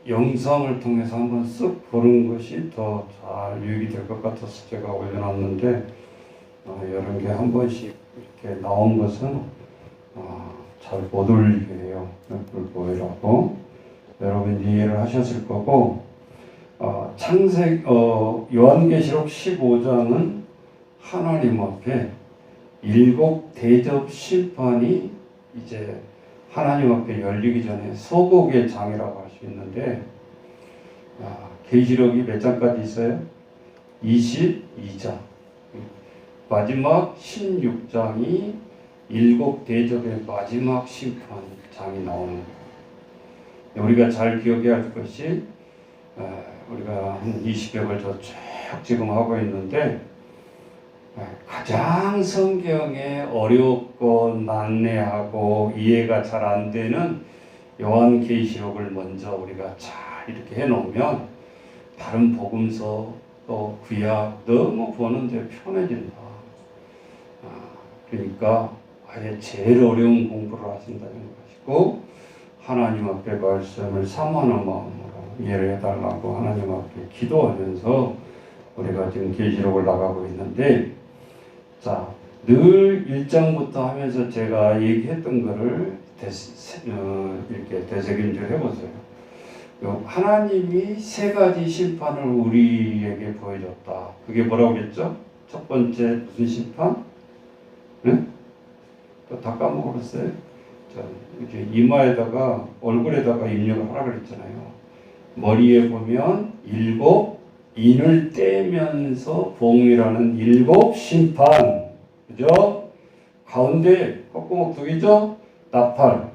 영상을 통해서 한번 쓱 보는 것이 더 잘 유익이 될 것 같아서 제가 올려놨는데 이런 게 한 번씩 이렇게 나온 것은 잘 못 올리게 해요. 불보이라고 여러분 이해를 하셨을 거고 요한계시록 15장은 하나님 앞에 7 대접 심판이 이제 하나님 앞에 열리기 전에 소곡의 장이라고 할 수 있는데 계시록이 몇 장까지 있어요? 22장. 마지막 16장이 7 대접의 마지막 심판장이 나오는 거예요. 우리가 잘 기억해야 할 것이 우리가 한 20여 절 쭉 지금 하고 있는데 가장 성경에 어렵고 난해하고 이해가 잘 안 되는 요한계시록을 먼저 우리가 잘 이렇게 해놓으면 다른 복음서 또 구약 너무 보는데 편해진다. 그러니까 아예 제일 어려운 공부를 하신다는 것이고 하나님 앞에 말씀을 사모하는 마음으로 이해를 해달라고 하나님 앞에 기도하면서 우리가 지금 계시록을 나가고 있는데 자 늘 1장부터 하면서 제가 얘기했던 거를 이렇게 되새김질 해보세요. 하나님이 세 가지 심판을 우리에게 보여줬다. 그게 뭐라고 그랬죠? 첫 번째 무슨 심판? 네? 다 까먹었어요. 자, 이렇게 이마에다가 얼굴에다가 입력을 하라 그랬잖아요. 머리에 보면 7 인을 떼면서 봉이라는 7 심판. 그죠? 가운데 콧구멍 2개죠? 나팔.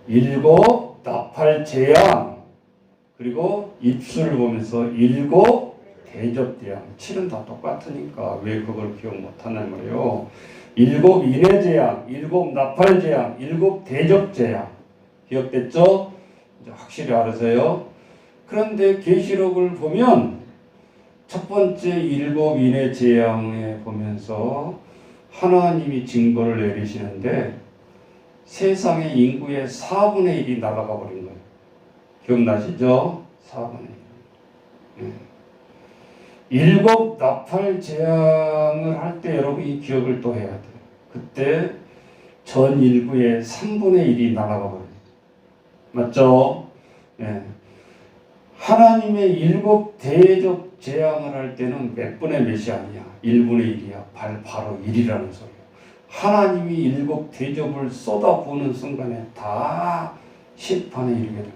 7 나팔 재앙. 그리고 입술을 보면서 7 대접대양. 7은 다 똑같으니까 왜 그걸 기억 못하나 말이에요. 7 인의 재앙, 7 나팔 재앙, 7 대접 재앙. 기억됐죠? 이제 확실히 알으세요. 그런데 계시록을 보면 첫 번째 7 인의 재앙에 보면서 하나님이 징벌을 내리시는데 세상의 인구의 4분의 1이 날아가 버린 거예요. 기억나시죠? 4분의 1. 7 나팔 재앙을 할 때 여러분이 기억을 또 해야 돼요. 그때 전 인구의 3분의 1이 날아가 버려요. 맞죠? 예. 하나님의 7 대접 재앙을 할 때는 몇 분의 몇이 아니야. 1분의 1이야. 바로 1이라는 소리야. 하나님이 7 대접을 쏟아부는 순간에 다 심판에 이르게 되는 거야.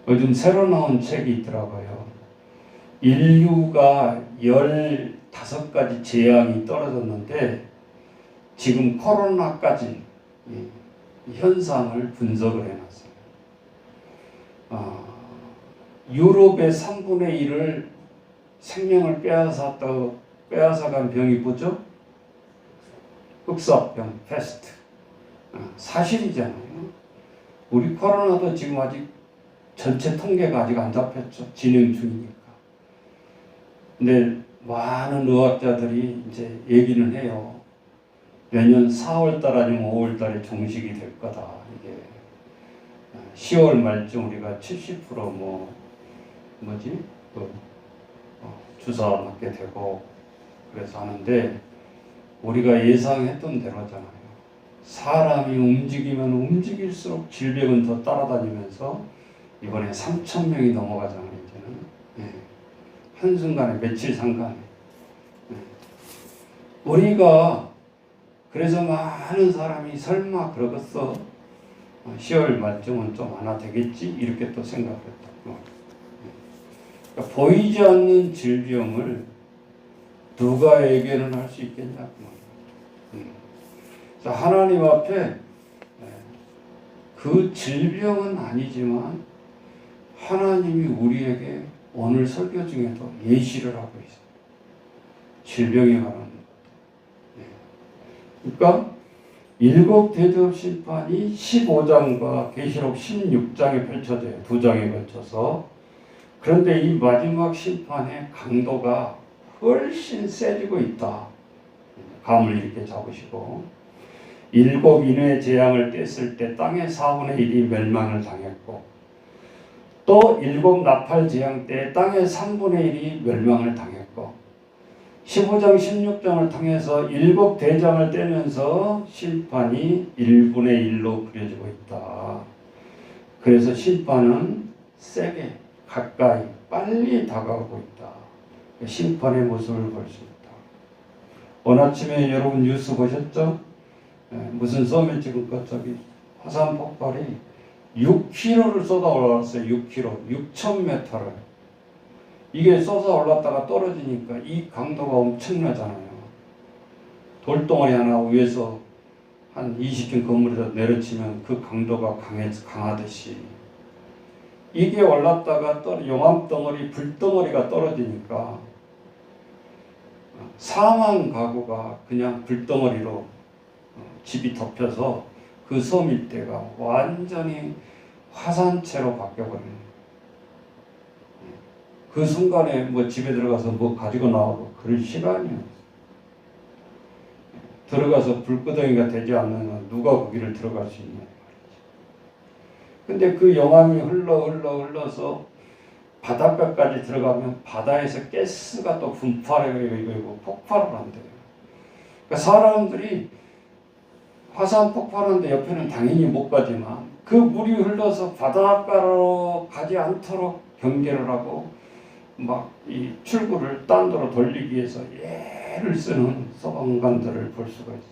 요즘 새로 나온 책이 있더라고요. 인류가 15가지 재앙이 떨어졌는데 지금 코로나까지 현상을 분석을 해놨어요. 유럽의 3분의 1을 생명을 빼앗아간 병이 뭐죠? 흑사병, 패스트. 사실이잖아요. 우리 코로나도 지금 아직 전체 통계가 아직 안 잡혔죠. 진행 중이니까. 근데 많은 의학자들이 이제 얘기는 해요. 내년 4월달 아니면 5월달에 종식이 될 거다. 이게 10월 말쯤 우리가 70% 주사 맞게 되고 그래서 하는데 우리가 예상했던 대로잖아요. 사람이 움직이면 움직일수록 질병은 더 따라다니면서 이번에 3,000명이 넘어가잖아요. 이제는 한순간에 며칠 상간에 우리가 그래서 많은 사람이 설마 그러겠어 10월 말쯤은 좀 완화 되겠지 이렇게 또 생각했다. 그러니까 보이지 않는 질병을 누가 예견을 할 수 있겠냐. 자, 하나님 앞에 그 질병은 아니지만 하나님이 우리에게 오늘 설교 중에도 예시를 하고 있어요. 질병에 관한 것. 그러니까 7 대접 심판이 15장과 계시록 16장에 펼쳐져요. 2장에 걸쳐서. 그런데 이 마지막 심판의 강도가 훨씬 세지고 있다. 감을 이렇게 잡으시고 7 인의 재앙을 뗐을 때 땅의 4분의 1이 멸망을 당했고 또 7 나팔 재앙 때 땅의 3분의 1이 멸망을 당했고 15장 16장을 통해서 7 대장을 떼면서 심판이 1분의 1로 그려지고 있다. 그래서 심판은 세게 가까이 빨리 다가오고 있다. 심판의 모습을 볼 수 있다. 오늘 아침에 여러분 뉴스 보셨죠? 무슨 섬에 지금 저기 화산 폭발이 6km를 쏟아 올라왔어요. 6km, 6,000m를. 이게 쏟아 올랐다가 떨어지니까 이 강도가 엄청나잖아요. 돌덩어리 하나 위에서 한 20층 건물에서 내려치면 그 강도가 강하듯이 이게 올랐다가 용암덩어리, 불덩어리가 떨어지니까 4만 가구가 그냥 불덩어리로 집이 덮여서 그 섬 일대가 완전히 화산체로 바뀌어버리는 거예요. 그 순간에 집에 들어가서 가지고 나오고 그럴 시간이 없어요. 들어가서 불구덩이가 되지 않는 누가 거기를 들어갈 수 있냐 말이죠. 근데 그 용암이 흘러서 바닷가까지 들어가면 바다에서 가스가 또 분포하고 폭발을 한대요. 그러니까 사람들이 화산 폭발하는데 옆에는 당연히 못 가지만 그 물이 흘러서 바닷가로 가지 않도록 경계를 하고 막 이 출구를 딴 데로 돌리기 위해서 애를 쓰는 소방관들을 볼 수가 있어요.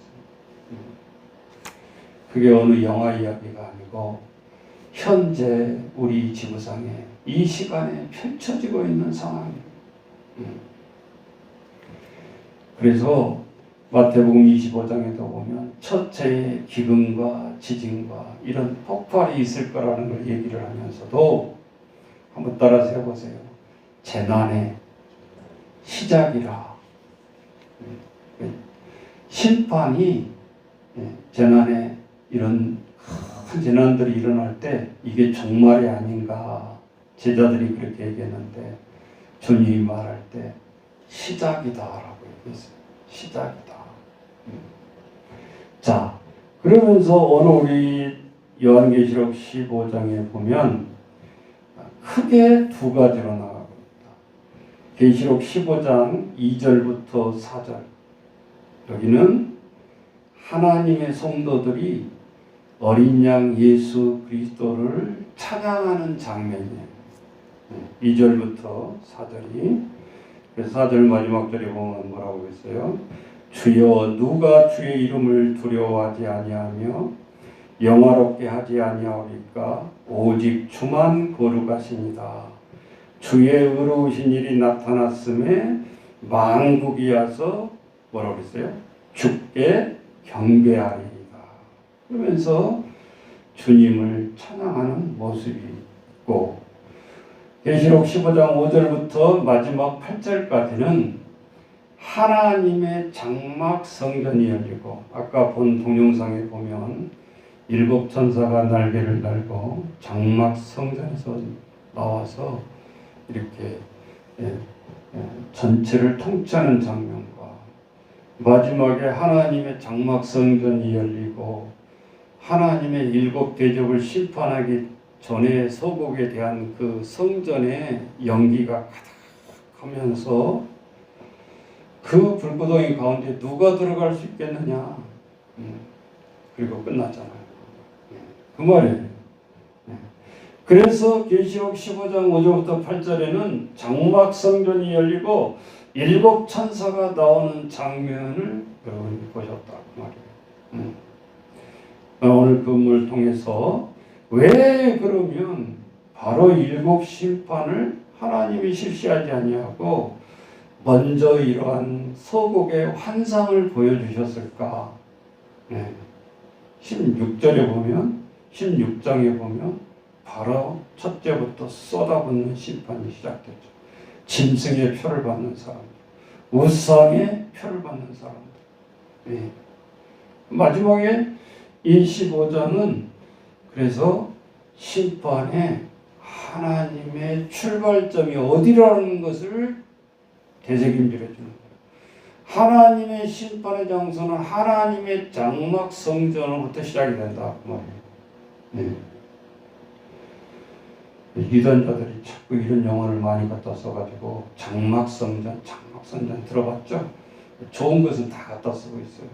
그게 어느 영화 이야기가 아니고 현재 우리 지구상에 이 시간에 펼쳐지고 있는 상황이에요. 그래서 마태복음 25장에도 보면 첫째의 기근과 지진과 이런 폭발이 있을 거라는 걸 얘기를 하면서도 한번 따라서 해보세요. 재난의 시작이라. 심판이 재난의 이런 큰 재난들이 일어날 때 이게 종말이 아닌가 제자들이 그렇게 얘기했는데 주님이 말할 때 시작이다라고 얘기했어요. 시작이다. 자, 그러면서 오늘 우리 요한계시록 15장에 보면 크게 두 가지로 나가고 있다. 계시록 15장 2절부터 4절. 여기는 하나님의 성도들이 어린 양 예수 그리스도를 찬양하는 장면이에요. 2절부터 4절이. 그래서 4절 마지막 절에 보면 뭐라고 했어요? 주여 누가 주의 이름을 두려워하지 아니하며 영화롭게 하지 아니하오리까 오직 주만 거룩하시니다. 주의 의로우신 일이 나타났음에 만국이 와서 뭐라고 그랬어요? 주께 경배하리이다. 그러면서 주님을 찬양하는 모습이 있고 계시록 15장 5절부터 마지막 8절까지는 하나님의 장막 성전이 열리고 아까 본 동영상에 보면 7 천사가 날개를 달고 장막 성전에서 나와서 이렇게 전체를 통치하는 장면과 마지막에 하나님의 장막 성전이 열리고 하나님의 7 대접을 심판하기 전에 소곡에 대한 그 성전의 연기가 가득하면서 그 불구덩이 가운데 누가 들어갈 수 있겠느냐. 그리고 끝났잖아요. 그 말이에요. 그래서 계시록 15장 5절부터 8절에는 장막 성전이 열리고 7 천사가 나오는 장면을 여러분이 보셨다. 그 말이에요. 오늘 그걸 통해서 왜 그러면 바로 7 심판을 하나님이 실시하지 아니하고 먼저 이러한 소곡의 환상을 보여주셨을까? 16절에 보면 16장에 보면 바로 첫째부터 쏟아붓는 심판이 시작됐죠. 짐승의 표를 받는 사람들, 우상의 표를 받는 사람들. 마지막에 이 15장은 그래서 심판에 하나님의 출발점이 어디라는 것을 되새김질해 주는 거예요. 하나님의 심판의 장소는 하나님의 장막 성전으로부터 시작이 된다. 그 말이에요. 이단자들이 자꾸 이런 용어를 많이 갖다 써가지고 장막 성전 들어봤죠? 좋은 것은 다 갖다 쓰고 있어요.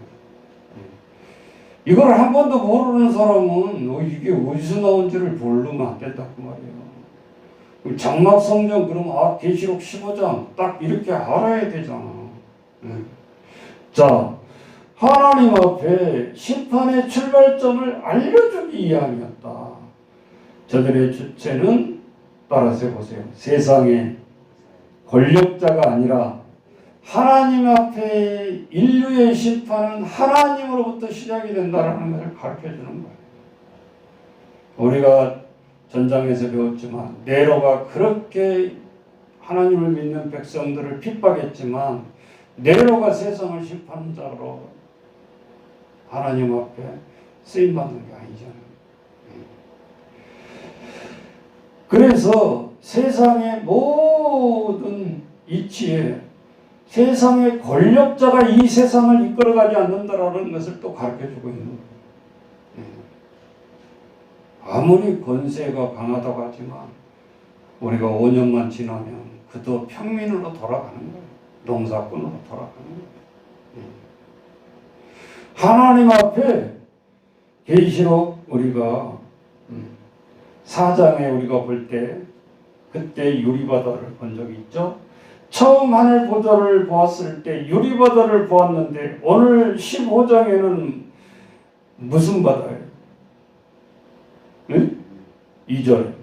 이걸 한 번도 모르는 사람은 이게 어디서 나온지를 모르면 안 된다 그 말이에요. 장막 성전 그러면 계시록 15장 딱 이렇게 알아야 되잖아. 자, 하나님 앞에 심판의 출발점을 알려주기 위함이었다. 저들의 주체는 따라서 해보세요. 세상의 권력자가 아니라 하나님 앞에 인류의 심판은 하나님으로부터 시작이 된다는 것을 가르쳐주는 거예요. 우리가 전장에서 배웠지만 네로가 그렇게 하나님을 믿는 백성들을 핍박했지만 네로가 세상을 심판하는 자로 하나님 앞에 쓰임받는 게 아니잖아요. 그래서 세상의 모든 이치에 세상의 권력자가 이 세상을 이끌어가지 않는다라는 것을 또 가르쳐주고 있는 거예요. 아무리 권세가 강하다고 하지만 우리가 5년만 지나면 그도 평민으로 돌아가는 거예요. 농사꾼으로 돌아가는 거예요. 하나님 앞에 계시록 우리가 4장에 우리가 볼 때 그때 유리바다를 본 적이 있죠. 처음 하늘 보좌를 보았을 때 유리바다를 보았는데 오늘 15장에는 무슨 바다예요? 응? 2절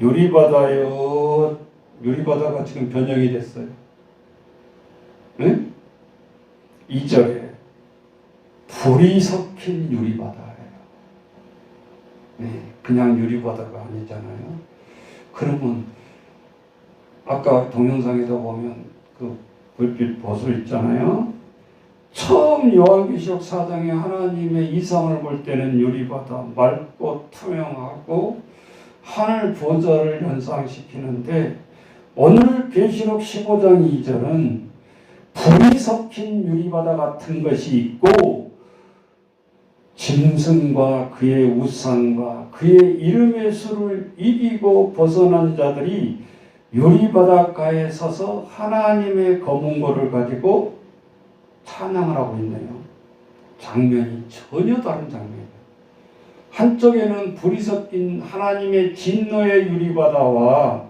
유리바다요. 유리바다가 지금 변형이 됐어요. 응? 2절에 불이 섞인 유리바다예요. 네, 그냥 유리바다가 아니잖아요. 그러면 아까 동영상에서 보면 그 불빛 보수 있잖아요. 처음 요한계시록 4장에 하나님의 이상을 볼 때는 유리바다, 맑고 투명하고 하늘 보좌를 연상시키는데 오늘 계시록 15장 2절은 불이 섞인 유리바다 같은 것이 있고 짐승과 그의 우상과 그의 이름의 수를 이기고 벗어난 자들이 유리바닷가에 서서 하나님의 검은고를 가지고 찬양을 하고 있네요. 장면이 전혀 다른 장면이에요. 한쪽에는 불이 섞인 하나님의 진노의 유리바다와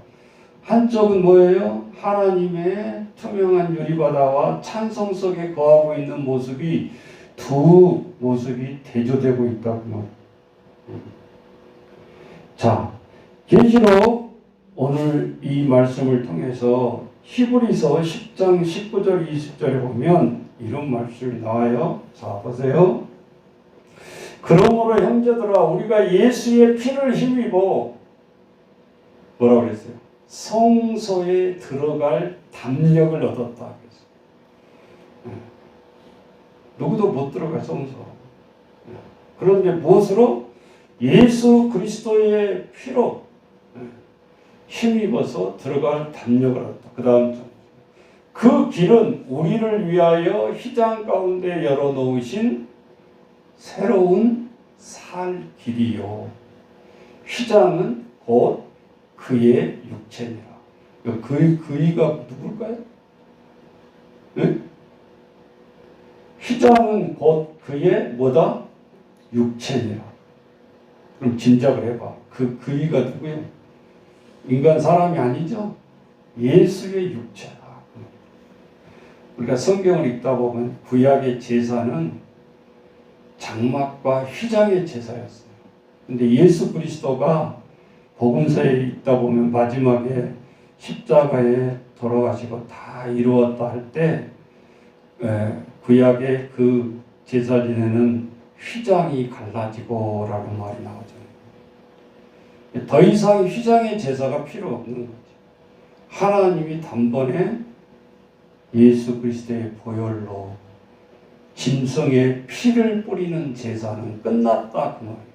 한쪽은 뭐예요? 하나님의 투명한 유리바다와 찬송 속에 거하고 있는 모습이 두 모습이 대조되고 있다고. 자, 계시록 오늘 이 말씀을 통해서 히브리서 10장 19절 20절에 보면 이런 말씀이 나와요. 자, 보세요. 그러므로 형제들아 우리가 예수의 피를 힘입어 뭐라고 그랬어요? 성소에 들어갈 담력을 얻었다. 누구도 못 들어가 성소. 그런데 무엇으로? 예수 그리스도의 피로 힘입어서 들어갈 담력을 얻었다. 그 다음 그 길은 우리를 위하여 휘장 가운데 열어놓으신 새로운 살 길이요. 휘장은 곧 그의 육체니라. 그이가 누굴까요? 네? 휘장은 곧 그의 뭐다? 육체니라. 그럼 짐작을 해봐. 그이가 누구예요? 인간 사람이 아니죠? 예수의 육체다. 우리가 성경을 읽다 보면 구약의 제사는 장막과 휘장의 제사였어요. 근데 예수 그리스도가 복음서에 있다 보면 마지막에 십자가에 돌아가시고 다 이루었다 할 때 구약의 그 제사 지내는 휘장이 갈라지고 라는 말이 나오잖아요. 더 이상 휘장의 제사가 필요 없는 거죠. 하나님이 단번에 예수 그리스도의 보혈로 짐승의 피를 뿌리는 제사는 끝났다 그 말이에요.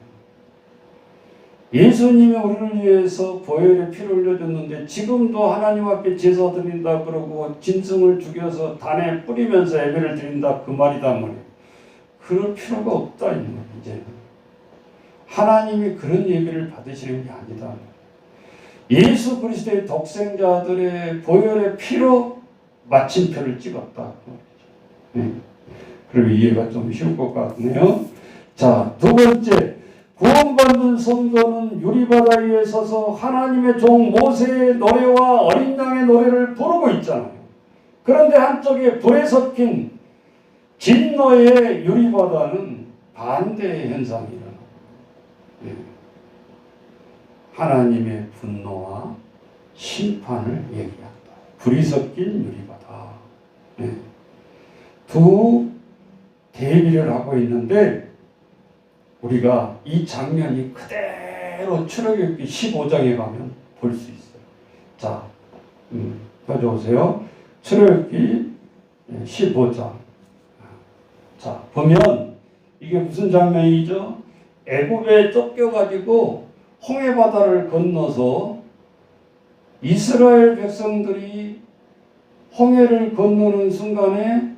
예수님이 우리를 위해서 보혈의 피를 흘려줬는데 지금도 하나님 앞에 제사 드린다 그러고 짐승을 죽여서 단에 뿌리면서 예배를 드린다 그 말이다 말이에요. 그럴 필요가 없다 이제는. 하나님이 그런 예배를 받으시는 게 아니다. 예수 그리스도의 독생자들의 보혈의 피로 마침표를 찍었다. 네. 그럼 이해가 좀 쉬울 것 같네요. 자, 두 번째. 구원받는 성도는 유리바다 위에 서서 하나님의 종 모세의 노래와 어린 양의 노래를 부르고 있잖아요. 그런데 한쪽에 불에 섞인 진노의 유리바다는 반대의 현상이 일어나요. 네. 하나님의 분노와 심판을 얘기한다. 불이 섞인 유리바다. 네. 두 대비를 하고 있는데 우리가 이 장면이 그대로 출애굽기 15장에 가면 볼 수 있어요. 자, 가져오세요. 출애굽기 15장. 자, 보면 이게 무슨 장면이죠? 애굽에 쫓겨가지고 홍해바다를 건너서 이스라엘 백성들이 홍해를 건너는 순간에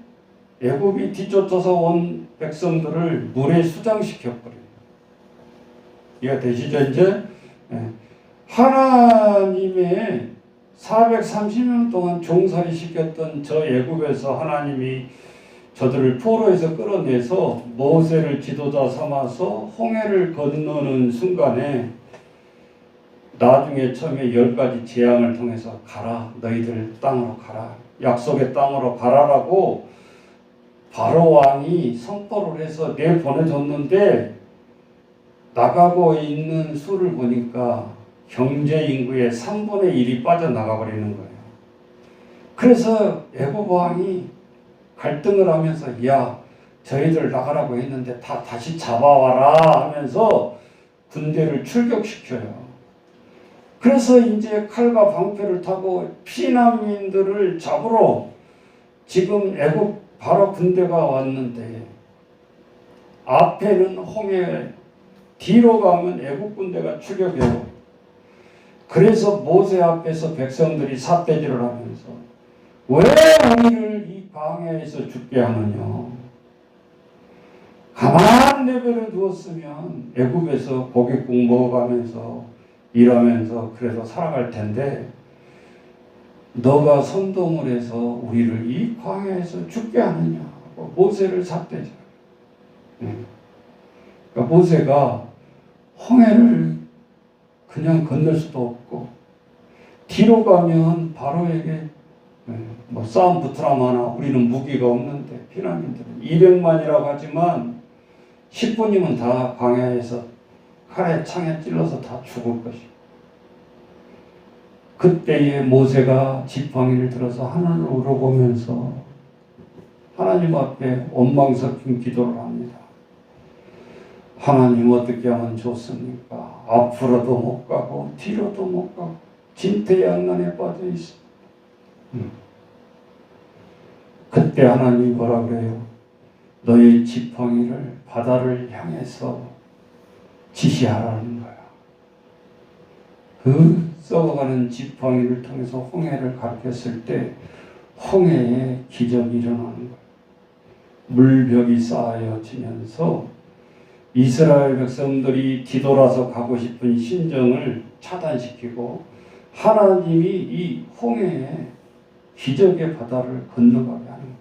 애굽이 뒤쫓아서 온 백성들을 물에 수장시켜버려요. 이해가 되시죠 이제? 하나님의 430년 동안 종살이 시켰던 저 애굽에서 하나님이 저들을 포로에서 끌어내서 모세를 지도자 삼아서 홍해를 건너는 순간에 나중에 처음에 10가지 재앙을 통해서 가라, 너희들 땅으로 가라, 약속의 땅으로 가라라고 바로 왕이 선포를 해서 내보내줬는데 나가고 있는 수를 보니까 경제 인구의 3분의 1이 빠져나가 버리는 거예요. 그래서 애굽 왕이 갈등을 하면서 야, 저희들 나가라고 했는데 다 다시 잡아와라 하면서 군대를 출격시켜요. 그래서 이제 칼과 방패를 타고 피난민들을 잡으러 지금 애굽 바로 군대가 왔는데 앞에는 홍해, 뒤로 가면 애굽 군대가 출격해요. 그래서 모세 앞에서 백성들이 삿대질을 하면서 왜 우리를 이 광야에서 죽게 하느냐. 가만 내버려 두었으면 애굽에서 고깃국 먹어가면서 일하면서 그래서 살아갈 텐데 너가 선동을 해서 우리를 이 광야에서 죽게 하느냐. 모세를 삿대질해요. 그러니까 모세가 홍해를 그냥 건널 수도 없고 뒤로 가면 바로에게 뭐 싸움 붙으라마나 우리는 무기가 없는데 피난민들은 200만이라고 하지만 10분이면 다 광야에서 칼에 창에 찔러서 다 죽을 것이고 그때에 모세가 지팡이를 들어서 하늘을 우러보면서 하나님 앞에 원망스럽게 기도를 합니다. 하나님 어떻게 하면 좋습니까? 앞으로도 못 가고 뒤로도 못 가고 진퇴양난에 빠져 있습니다. 그때 하나님이 뭐라 그래요? 너의 지팡이를 바다를 향해서 지시하라는 거야. 그 썩어가는 지팡이를 통해서 홍해를 가르쳤을 때 홍해에 기적이 일어나는 거야. 물벽이 쌓여지면서 이스라엘 백성들이 뒤돌아서 가고 싶은 심정을 차단시키고 하나님이 이 홍해에 기적의 바다를 건너가게 하는 거예요.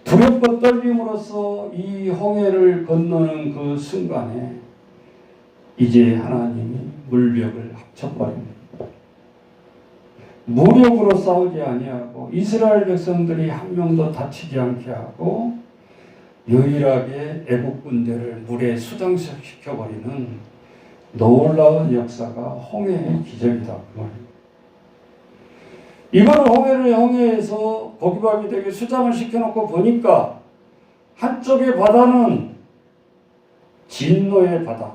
두렵고 떨림으로써 이 홍해를 건너는 그 순간에 이제 하나님이 물벽을 합쳐버립니다. 무력으로 싸우지 아니하고 이스라엘 백성들이 한 명도 다치지 않게 하고 유일하게 애국 군대를 물에 수장시켜버리는 놀라운 역사가 홍해의 기적이다. 그 말입니다. 이걸 홍해에서 고기밥이 되게 수장을 시켜놓고 보니까 한쪽의 바다는 진노의 바다,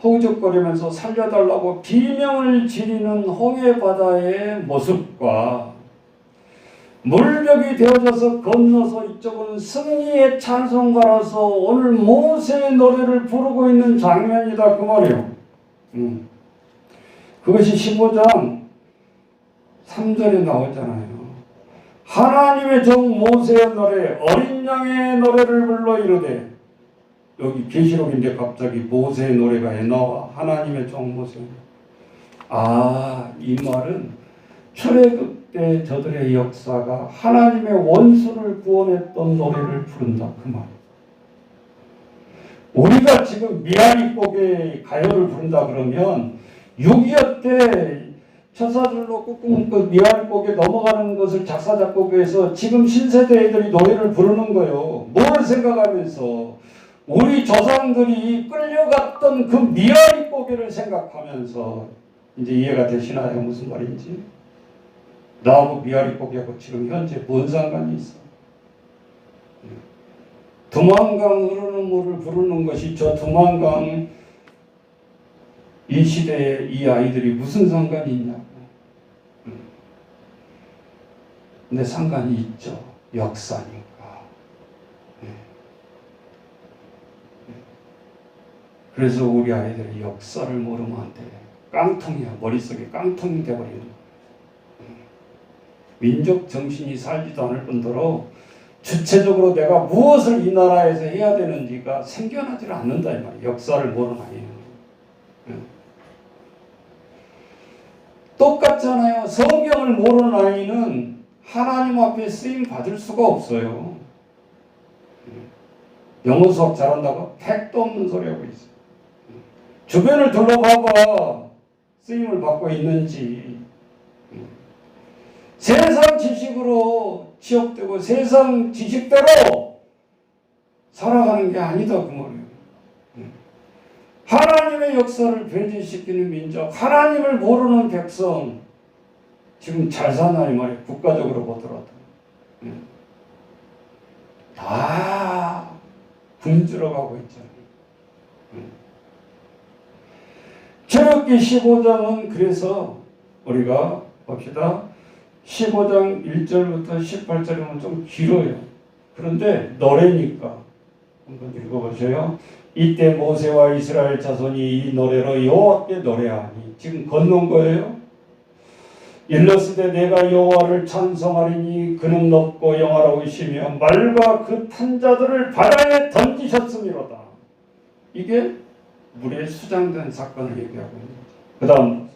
허우적거리면서 살려달라고 비명을 지르는 홍해 바다의 모습과 물벽이 되어져서 건너서 이쪽은 승리의 찬송가라서 오늘 모세의 노래를 부르고 있는 장면이다 그 말이에요. 그것이 15장 3절에 나오잖아요. 하나님의 종 모세의 노래 어린 양의 노래를 불러 이르되 여기 계시록인데 갑자기 모세의 노래가 나와. 하나님의 종 모세. 이 말은 출애굽 때 저들의 역사가 하나님의 원수를 구원했던 노래를 부른다 그 말. 우리가 지금 미아리곡의 가요를 부른다 그러면 6.25 때 처사들로 꾹꾹 그 미아리곡에 넘어가는 것을 작사 작곡해서 지금 신세대 애들이 노래를 부르는 거예요. 뭘 생각하면서 우리 조상들이 끌려갔던 그 미아리곡을 생각하면서 이제 이해가 되시나요? 무슨 말인지? 나하고 미아리곡하고 지금 현재 뭔 상관이 있어? 두만강 흐르는 물을 부르는 것이 저 두만강 이 시대에 이 아이들이 무슨 상관이 있냐고. 근데 상관이 있죠. 역사니까. 그래서 우리 아이들이 역사를 모르면 안 돼. 깡통이야. 머릿속에 깡통이 돼버리는 거야. 민족 정신이 살지도 않을 뿐더러 주체적으로 내가 무엇을 이 나라에서 해야 되는지가 생겨나질 않는다 이 말이야. 역사를 모르는 아이는. 똑같잖아요. 성경을 모르는 아이는 하나님 앞에 쓰임 받을 수가 없어요. 영어 수업 잘한다고 택도 없는 소리 하고 있어요. 주변을 둘러봐봐. 쓰임을 받고 있는지. 세상 지식으로 취업되고 세상 지식대로 살아가는 게 아니다 그 말이에요. 하나님의 역사를 배제시키는 민족, 하나님을 모르는 백성 지금 잘 사나 이 말이에요. 국가적으로 보더라도 다 굶주려가고 있잖아요. 출애굽기 15장은 그래서 우리가 봅시다. 15장 1절부터 18절이면 좀 길어요. 그런데 노래니까 한번 읽어보세요. 이때 모세와 이스라엘 자손이 이 노래로 여호와께 노래하니 지금 건넌 거예요. 일러스되 내가 여호와를 찬송하리니 그는 높고 영화로우시며 말과 그 탄자들을 바다에 던지셨음이로다. 이게 물에 수장된 사건을 얘기하고 있는 거죠. 그 다음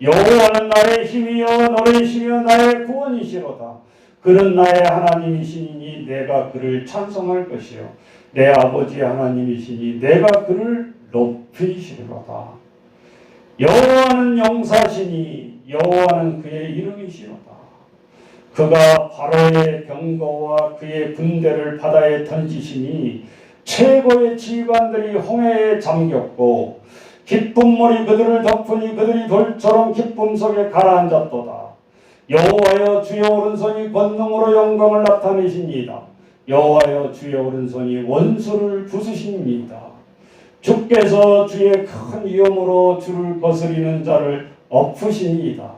여호와는 나의 힘이여 노래이시며 나의 구원이시로다. 그는 나의 하나님이시니 내가 그를 찬송할 것이요 내 아버지 하나님이시니 내가 그를 높이시리로다. 여호와는 용사시니 여호와는 그의 이름이시로다. 그가 바로의 병거와 그의 군대를 바다에 던지시니 최고의 지휘관들이 홍해에 잠겼고 깊은 물이 그들을 덮으니 그들이 돌처럼 기쁨 속에 가라앉았도다. 여호와여 주의 오른손이 권능으로 영광을 나타내십니다. 여호와여 주의 오른손이 원수를 부수십니다. 주께서 주의 큰 위엄으로 주를 거스리는 자를 엎으십니다.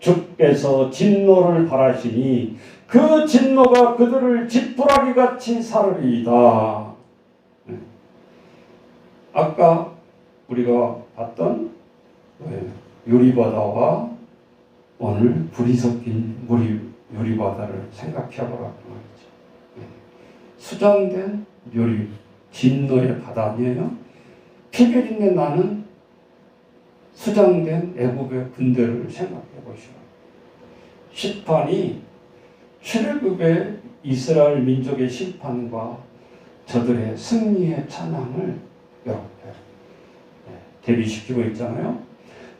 주께서 진노를 발하시니 그 진노가 그들을 지푸라기같이 사르리이다. 아까 우리가 봤던 유리바다와 오늘 불이 섞인 유리바다를 생각해보라고 말이죠. 수정된 진노의 바다 아니에요? 피비린내 나는 수장된 애굽의 군대를 생각해 보시오. 심판이 출애굽의 이스라엘 민족의 심판과 저들의 승리의 찬양을 이렇게 대비시키고 있잖아요.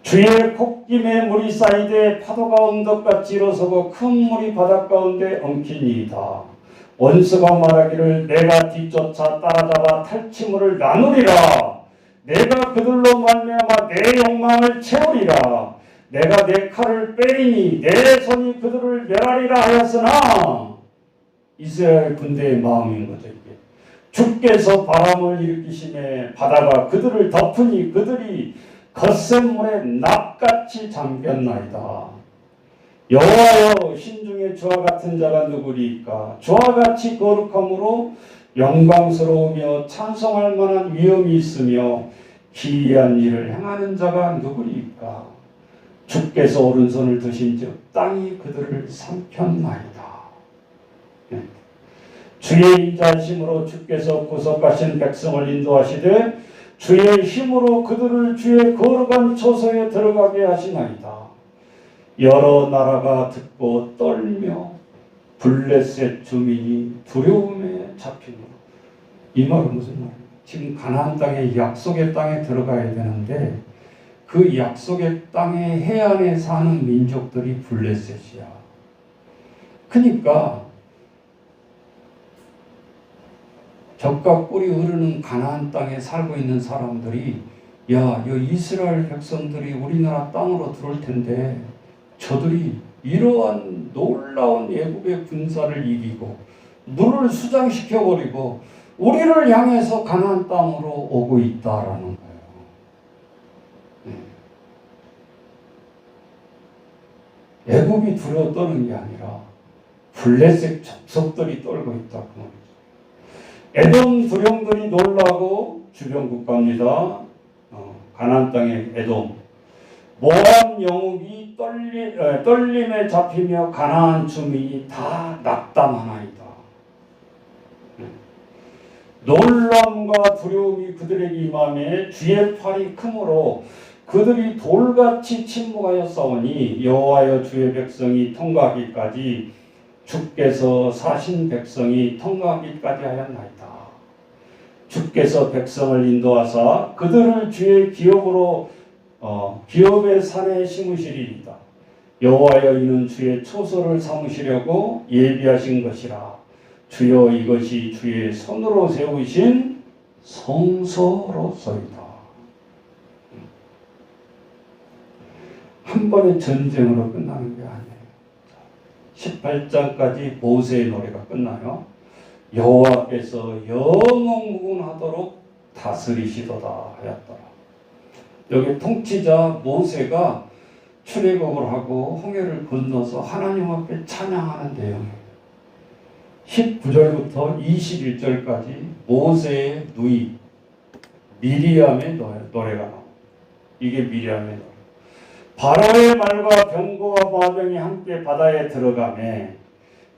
주의 콧김에 물이 쌓이되 파도가 언덕같이 일어서고 큰 물이 바닷 가운데 엉키니이다. 원수가 말하기를 내가 뒤쫓아 따라잡아 탈취물을 나누리라. 내가 그들로 말미암아 내 욕망을 채우리라. 내가 내 칼을 빼리니 내 손이 그들을 멸하리라 하였으나 이스라엘 군대의 마음인 거죠. 이게. 주께서 바람을 일으키심에 바다가 그들을 덮으니 그들이 거센 물에 납같이 잠겼나이다. 여호와여 신중에 주와 같은 자가 누구리까? 주와 같이 거룩함으로 영광스러우며 찬송할 만한 위엄이 있으며 기이한 일을 행하는 자가 누구리까? 주께서 오른손을 드신즉 땅이 그들을 삼켰나이다. 주의 인자하심으로 주께서 구속하신 백성을 인도하시되 주의 힘으로 그들을 주의 거룩한 초소에 들어가게 하시나이다. 여러 나라가 듣고 떨며 블레셋 주민이 두려움에 잡히고. 이 말은 무슨 말이에요? 지금 가나안 땅에 약속의 땅에 들어가야 되는데 그 약속의 땅의 해안에 사는 민족들이 블레셋이야. 그러니까 젖과 꿀이 흐르는 가나안 땅에 살고 있는 사람들이 야, 이 이스라엘 백성들이 우리나라 땅으로 들어올 텐데 저들이 이러한 놀라운 애굽의 군사를 이기고 물을 수장시켜버리고 우리를 향해서 가나안 땅으로 오고 있다라는 거예요. 애굽이 두려워 떠는 게 아니라 블레셋 족속들이 떨고 있다 그 말이죠. 에돔 두령들이 놀라고 주변 국가입니다. 가나안 땅의 에돔. 모압 영국이 떨림에 잡히며 가나안 주민이 다 낙담하나이다. 놀람과 두려움이 그들에게 임하며 주의 팔이 크므로 그들이 돌같이 침묵하였사오니 여호와여 주의 백성이 통과하기까지 주께서 사신 백성이 통과하기까지 하였나이다. 주께서 백성을 인도하사 그들을 주의 기업으로 기업의 산에 심으시리이다. 여호와여 이는 주의 초소를 삼으시려고 예비하신 것이라. 주여 이것이 주의 손으로 세우신 성소로소이다. 한 번의 전쟁으로 끝나는 게 아니에요. 18장까지 모세의 노래가 끝나요. 여호와께서 영원무궁하도록 다스리시도다 하였더라. 여기 통치자 모세가 출애굽을 하고 홍해를 건너서 하나님 앞에 찬양하는 내용이에요. 19절부터 21절까지 모세의 누이 미리암의 노래가 나옵니다. 이게 미리암의 노래. 바로의 말과 병거와 마병이 함께 바다에 들어가매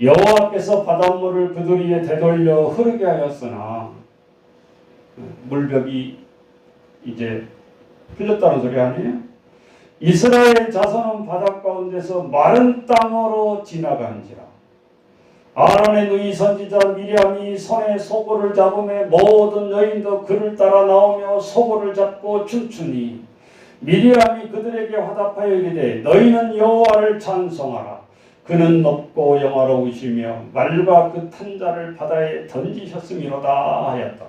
여호와께서 바닷물을 그들 위에 되돌려 흐르게 하였으나 물벽이 이제 풀렸다는 소리 아니에요? 이스라엘 자손은 바다 가운데서 마른 땅으로 지나간지라. 아론의 누이 선지자 미리암이 손에 소고를 잡으며 모든 여인도 그를 따라 나오며 소고를 잡고 춤추니 미리암이 그들에게 화답하여 이르되 너희는 여호와를 찬송하라. 그는 높고 영화로우시며 말과 그 탄자를 바다에 던지셨음이로다 하였다.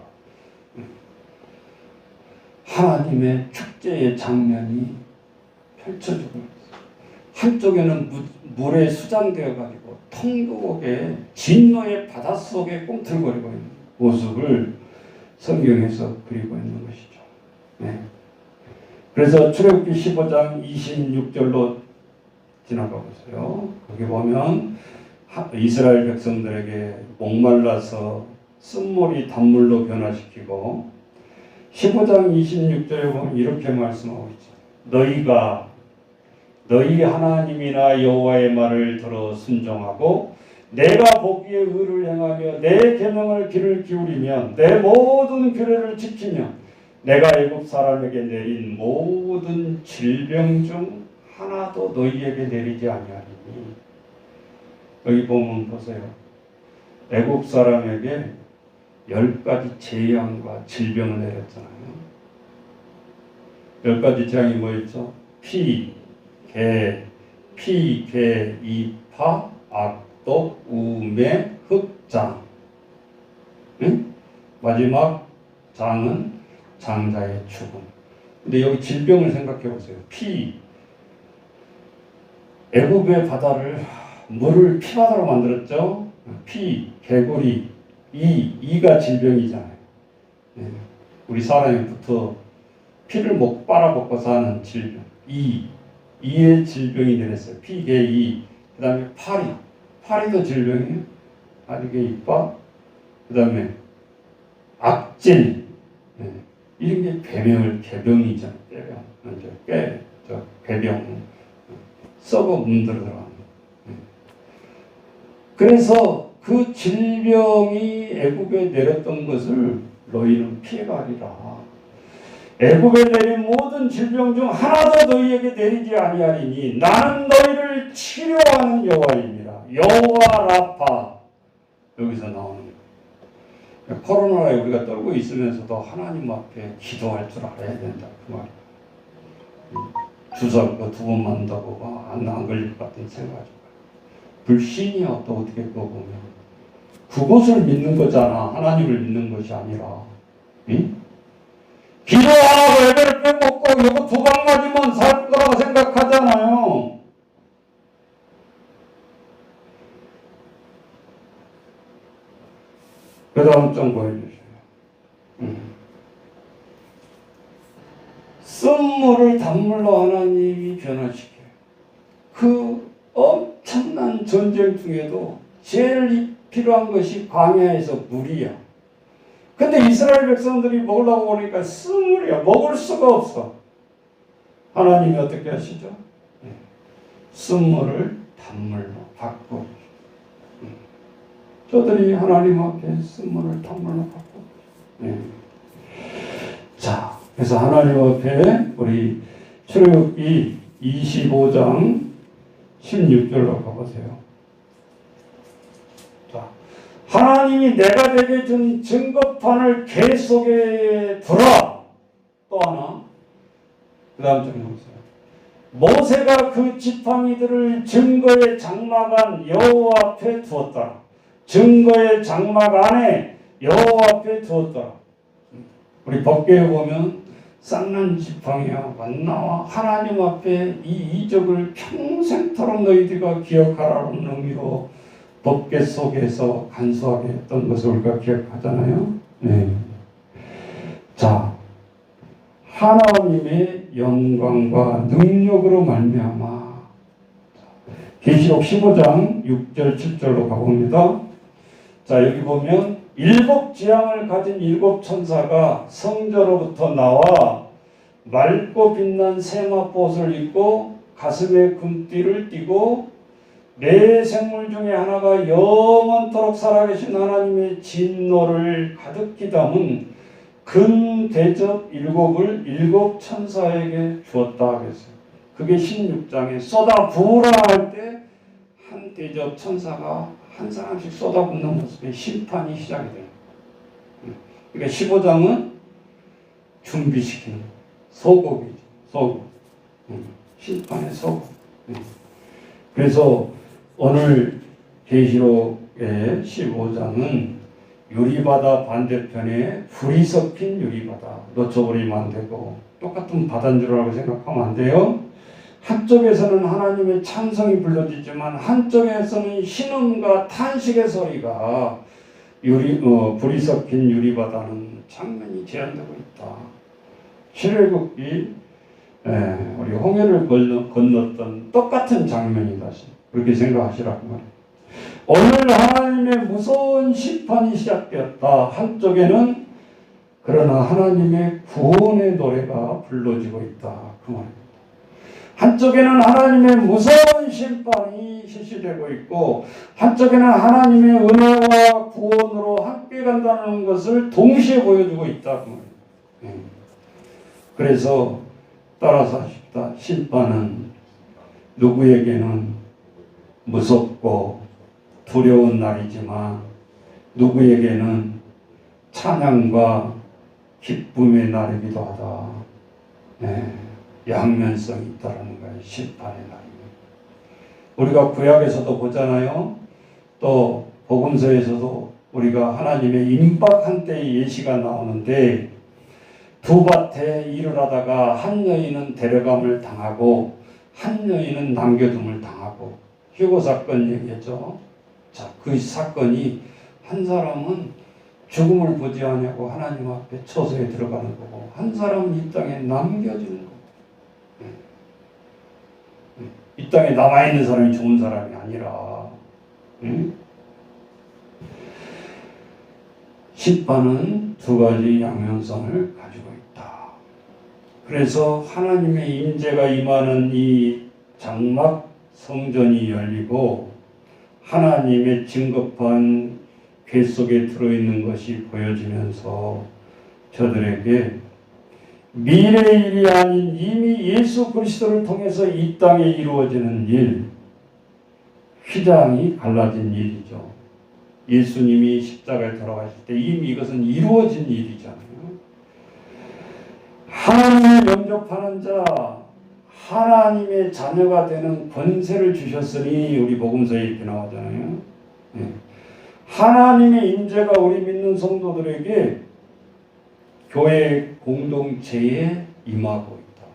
하나님의 축제의 장면이 펼쳐지고 있어요. 한쪽에는 물에 수장되어 가지고 통곡의 진노의 바닷속에 꿈틀거리고 있는 모습을 성경에서 그리고 있는 것이죠. 네. 그래서 출애굽기 15장 26절로 지나가 보세요. 거기 보면 이스라엘 백성들에게 목말라서 쓴물이 단물로 변화시키고 15장 26절에 보면 이렇게 말씀하고 있죠. 너희가 너희 하나님이나 여호와의 말을 들어 순종하고 내가 보기에 의를 행하며 내 계명을 귀를 기울이면 내 모든 규례를 지키면 내가 애굽 사람에게 내린 모든 질병 중 하나도 너희에게 내리지 아니하리니. 여기 보면 보세요. 애굽 사람에게 10가지 재앙과 질병을 내렸잖아요. 10가지 재앙이 뭐였죠? 피, 개, 이파, 악독, 우매, 흑장. 응? 마지막 장은 장자의 죽음. 근데 여기 질병을 생각해 보세요. 애굽의 바다를 물을 피바다로 만들었죠. 개구리, 이가 질병이잖아요. 우리 사람이부터 피를 못 빨아먹고 사는 질병. 이의 질병이 내렸어요. 개, 그 다음에 파리도 질병이에요. 파리개 이파. 그 다음에 악질. 이런 게 개병이잖아요. 개병. 썩어 문들어 들어가는. 그래서 그 질병이 애굽에 내렸던 것을 너희는 피해가리라. 애굽에 내린 모든 질병 중 하나도 너희에게 내리지 아니하리니 나는 너희를 치료하는 여호와입니다. 여호와 라파. 여기서 나오는 거예요. 코로나에 우리가 떨고 있으면서도 하나님 앞에 기도할 줄 알아야 된다. 그 말이에요. 주사 그 2번 맞는다고 안 걸릴 것 같은 생각하지 마요. 불신이야. 또 어떻게 그거 보면 그것을 믿는 거잖아. 하나님을 믿는 것이 아니라. 응? 기도하고 예배를 빼먹고 이거 2방 맞으면 살 거라고 생각하잖아요. 그 다음 좀 보여주세요. 쓴물을 단물로 하나님이 변화시켜요. 그 엄청난 전쟁 중에도 제일 필요한 것이 광야에서 물이야. 근데 이스라엘 백성들이 먹으려고 보니까 쓴물이야. 먹을 수가 없어. 하나님이 어떻게 하시죠? 쓴물을 단물로 바꾸고. 저들이 하나님 앞에 쓴물을 단물로 바꾸고 예. 자, 그래서 하나님 앞에 우리 출애굽기 25장 16절로 가보세요. 자, 하나님이 내가 내게 준 증거판을 궤 속에 두라. 또 하나. 그 다음 절 보세요. 모세가 그 지팡이들을 증거의 장막 안 여호와 앞에 두었다. 증거의 장막 안에 여호와 앞에 두었다. 우리 법궤에 보면 쌍난 지팡이와 만나와 하나님 앞에 이 이적을 평생토록 너희들과 기억하라는 의미로 법궤 속에서 간수하게 했던 것을 우리가 기억하잖아요. 네. 자, 하나님의 영광과 능력으로 말미암아. 계시록 15장 6절 7절로 가봅니다. 자, 여기 보면 일곱 지향을 가진 일곱 천사가 성전으로부터 나와 맑고 빛난 세마포옷을 입고 가슴에 금띠를 띠고 네 생물 중에 하나가 영원토록 살아계신 하나님의 진노를 가득히 담은 금 대접 일곱을 일곱 천사에게 주었다 그랬어요. 그게 16장에 쏟아 부으라 할 때 한 대접 천사가 한 사람씩 쏟아붓는 모습에 심판이 시작이 돼요. 그러니까 15장은 준비시키는 소곡이죠. 소곡. 심판의 소곡. 그래서 오늘 계시록의 15장은 유리바다 반대편에 불이 섞인 유리바다. 놓쳐버리면 안 되고 똑같은 바다인 줄 알고 생각하면 안 돼요. 한쪽에서는 하나님의 찬송이 불러지지만 한쪽에서는 신음과 탄식의 소리가 불이 섞인 유리바다는 장면이 제한되고 있다. 출애굽기 우리 홍해를 건넜던 똑같은 장면이다. 그렇게 생각하시라고 말이에요. 오늘 하나님의 무서운 심판이 시작되었다. 한쪽에는 그러나 하나님의 구원의 노래가 불러지고 있다. 그 말입니다. 한쪽에는 하나님의 무서운 심판이 실시되고 있고 한쪽에는 하나님의 은혜와 구원으로 함께 간다는 것을 동시에 보여주고 있다. 그 말입니다. 그래서 따라서 하십시다. 심판은 누구에게는 무섭고 두려운 날이지만 누구에게는 찬양과 기쁨의 날이기도 하다. 네, 양면성이 있다는 거예요. 심판의 날입니다. 우리가 구약에서도 보잖아요. 또 복음서에서도 우리가 하나님의 임박한 때의 예시가 나오는데 두 밭에 일을 하다가 한 여인은 데려감을 당하고 한 여인은 남겨둠을 당하고 휴고 사건 얘기했죠. 자, 그 사건이 한 사람은 죽음을 보지 않냐고 하나님 앞에 처소에 들어가는 거고 한 사람은 이 땅에 남겨지는 거고 이 땅에 남아있는 사람이 좋은 사람이 아니라 심판은 두 가지 양면성을 가지고 있다. 그래서 하나님의 임재가 임하는 이 장막 성전이 열리고 하나님의 증거판 궤 속에 들어있는 것이 보여지면서 저들에게 미래의 일이 아닌 이미 예수 그리스도를 통해서 이 땅에 이루어지는 일, 휘장이 갈라진 일이죠. 예수님이 십자가에 돌아가실 때 이미 이것은 이루어진 일이잖아요. 하나님을 영접하는 자, 하나님의 자녀가 되는 권세를 주셨으니 우리 복음서에 이렇게 나오잖아요. 하나님의 임재가 우리 믿는 성도들에게 교회 공동체에 임하고 있다.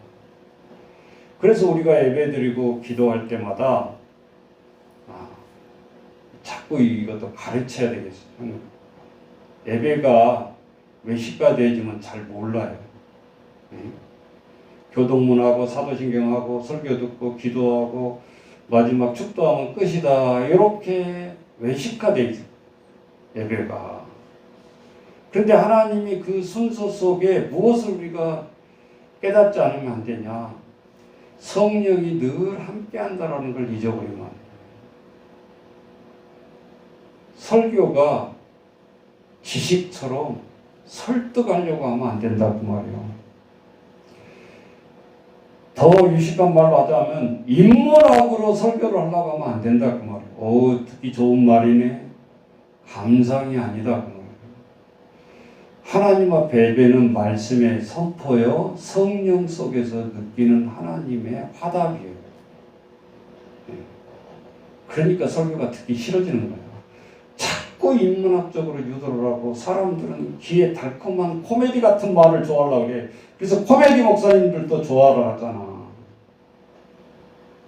그래서 우리가 예배드리고 기도할 때마다 자꾸 이것도 가르쳐야 되겠어요. 예배가 외식가 되지만 잘 몰라요. 교동문하고 사도신경하고 설교 듣고 기도하고 마지막 축도하면 끝이다. 이렇게 외식화되어 있어요. 예배가. 그런데 하나님이 그 순서 속에 무엇을 우리가 깨닫지 않으면 안 되냐. 성령이 늘 함께 한다는 걸 잊어버리면 안 돼요. 설교가 지식처럼 설득하려고 하면 안 된다 그 말이에요. 더 유식한 말로 하자면 인문학으로 설교를 하려고 하면 안 된다 그 말이에요. 오, 듣기 좋은 말이네. 감상이 아니다 그 말이에요. 하나님 앞에 예배는 말씀의 선포요, 성령 속에서 느끼는 하나님의 화답이에요. 그러니까 설교가 듣기 싫어지는 거예요. 자꾸 인문학적으로 유도를 하고 사람들은 귀에 달콤한 코미디 같은 말을 좋아하려고 그래. 그래서 코미디 목사님들도 좋아를 하잖아.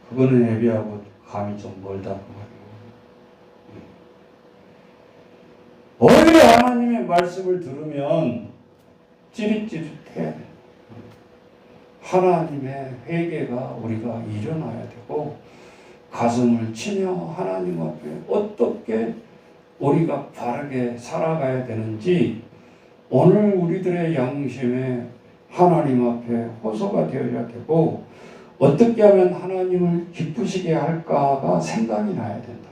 그거는 예배하고 감이 좀 멀다 그 말이에요. 오히려 하나님의 말씀을 들으면 찌릿찌릿해. 하나님의 회개가 우리가 일어나야 되고 가슴을 치며 하나님 앞에 어떻게 우리가 바르게 살아가야 되는지 오늘 우리들의 양심에 하나님 앞에 호소가 되어야 되고 어떻게 하면 하나님을 기쁘시게 할까가 생각이 나야 된다.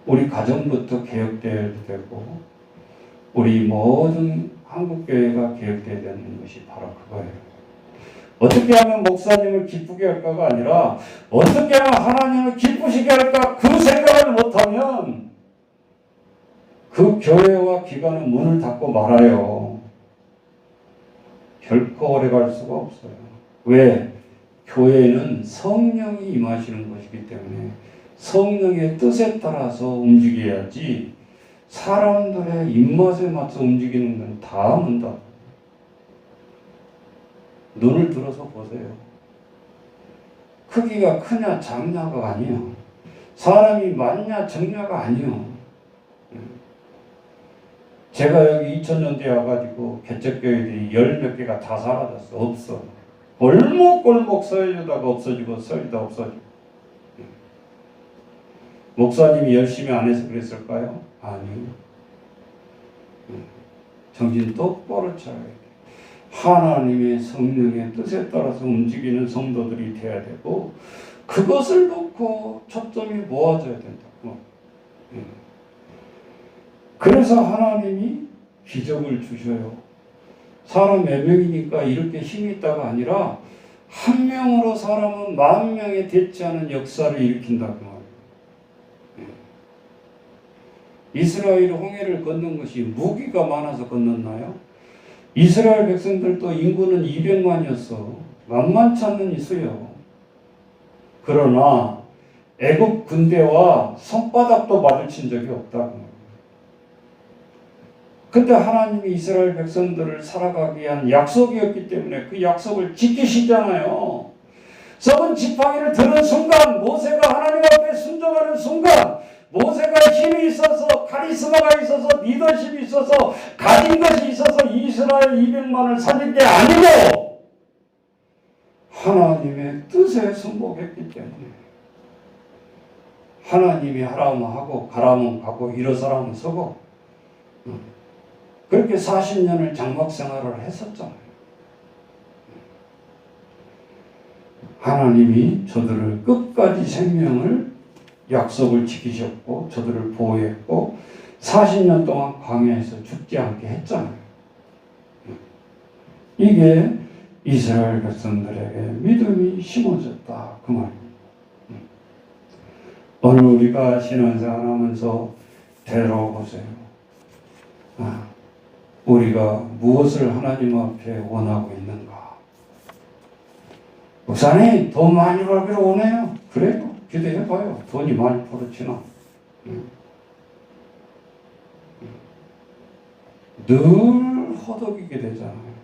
우리 가정부터 개혁되어야 되고 우리 모든 한국교회가 개혁되어야 되는 것이 바로 그거예요. 어떻게 하면 목사님을 기쁘게 할까가 아니라 어떻게 하면 하나님을 기쁘시게 할까 그 생각을 못하면 그 교회와 기관은 문을 닫고 말아요. 결코 오래갈 수가 없어요. 왜? 교회는 성령이 임하시는 것이기 때문에 성령의 뜻에 따라서 움직여야지 사람들의 입맛에 맞춰 움직이는 건 다 문다. 눈을 들어서 보세요. 크기가 크냐 작냐가 아니요. 사람이 많냐 적냐가 아니요. 제가 여기 2000년대에 와가지고 개척교회들이 10몇 개가 다 사라졌어. 없어. 골목골목 서해주다가 없어지고 서해주다 없어지고. 목사님이 열심히 안 해서 그랬을까요? 아니요. 정신 똑바로 차려야 돼. 하나님의 성령의 뜻에 따라서 움직이는 성도들이 돼야 되고 그것을 놓고 초점이 모아져야 된다고. 그래서 하나님이 기적을 주셔요. 사람 몇 명이니까 이렇게 힘이 있다가 아니라 한 명으로 사람은 10,000명에 대치하는 역사를 일으킨다고 말이에요. 이스라엘 홍해를 건넌 것이 무기가 많아서 건넜나요? 이스라엘 백성들도 인구는 200만이었어. 만만치 않는 있어요. 그러나 애국 군대와 손바닥도 마주친 적이 없다고. 근데 하나님이 이스라엘 백성들을 살아가기 위한 약속이었기 때문에 그 약속을 지키시잖아요. 썩은 지팡이를 드는 순간 모세가 하나님 앞에 순종하는 순간 모세가 힘이 있어서 카리스마가 있어서 리더십이 있어서 가진 것이 있어서 이스라엘 200만을 살릴 게 아니고 하나님의 뜻에 순복했기 때문에 하나님이 하라면 하고 가라면 가고 일어서라면 서고 그렇게 40년을 장막 생활을 했었잖아요. 하나님이 저들을 끝까지 생명을 약속을 지키셨고 저들을 보호했고 40년 동안 광야에서 죽지 않게 했잖아요. 이게 이스라엘 백성들에게 믿음이 심어졌다 그 말입니다. 오늘 우리가 신앙생활하면서 되돌아보세요. 우리가 무엇을 하나님 앞에 원하고 있는가? 목사님 돈 많이 벌기로 원해요. 그래요. 기도해봐요. 돈이 많이 벌어지나. 늘 허덕이게 되잖아요.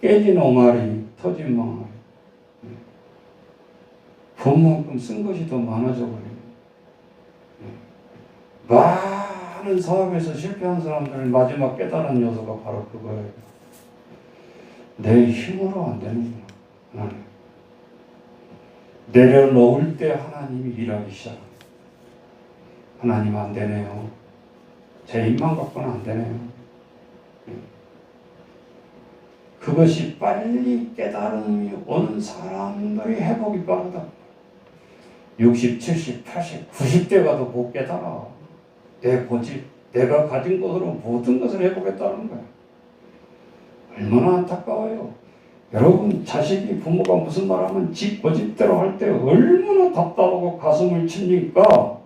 깨진 옹알이, 터진 망알이. 본 만큼 쓴 것이 더 많아져 버려요. 많은 사업에서 실패한 사람들 마지막 깨달은 요소가 바로 그거예요. 내 힘으로 안 되는구나. 내려놓을 때 하나님이 일하기 시작합니다. 하나님 안 되네요. 제 힘만 갖고는 안 되네요. 그것이 빨리 깨달음이 오는 사람들이 회복이 빠르다. 60, 70, 80, 90대 가도 못 깨달아. 내 고집, 내가 가진 것으로 모든 것을 해보겠다는 거야. 얼마나 안타까워요. 여러분, 자식이 부모가 무슨 말하면 지 고집대로 할 때 얼마나 답답하고 가슴을 칩니까?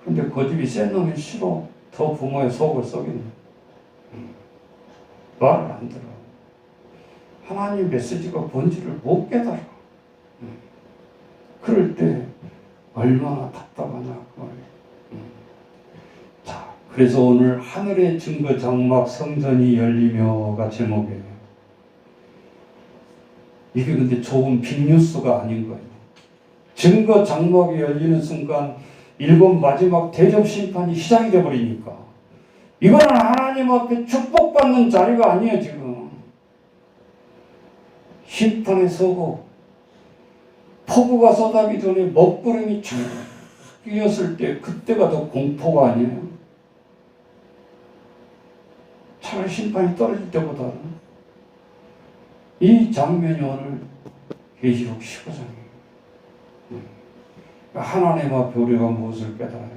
근데 고집이 센 놈이 싫어. 더 부모의 속을 썩이는. 말을 안 들어. 하나님 메시지가 뭔지를 못 깨달아. 그럴 때 얼마나 답답하냐. 자, 그래서 오늘 하늘의 증거 장막 성전이 열리며가 제목이에요. 이게 근데 좋은 빅뉴스가 아닌 거예요. 증거 장막이 열리는 순간 일곱 마지막 대접 심판이 시작이 되어버리니까 이거는 하나님 앞에 축복받는 자리가 아니에요. 지금 심판에 서고 폭우가 쏟아지기 전에 먹구름이 쭉 끼었을 때 그때가 더 공포가 아니에요. 차라리 심판이 떨어질 때보다는 이 장면이 오늘 계시록 15장이에요. 하나님 앞에 우리가 무엇을 깨달아요?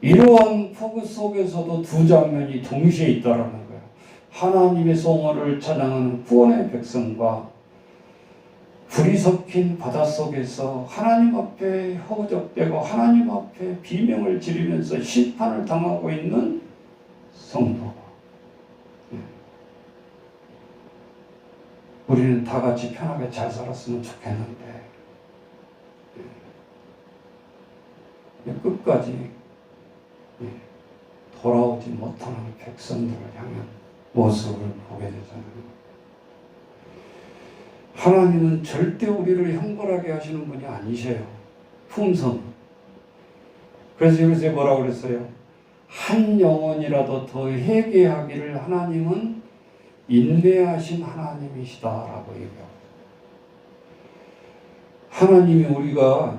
이러한 폭우 속에서도 두 장면이 동시에 있다라는 거예요. 하나님의 성호를 찬양하는 구원의 백성과 불이 섞인 바닷속에서 하나님 앞에 허우적대고 하나님 앞에 비명을 지르면서 심판을 당하고 있는 성도. 우리는 다 같이 편하게 잘 살았으면 좋겠는데 끝까지 돌아오지 못하는 백성들을 향한 모습을 보게 되잖아요. 하나님은 절대 우리를 형벌하게 하시는 분이 아니세요. 품성. 그래서 여기서 뭐라고 그랬어요? 한 영혼이라도 더 회개하기를 하나님은 인내하신 하나님이시다라고 얘기하고, 하나님이 우리가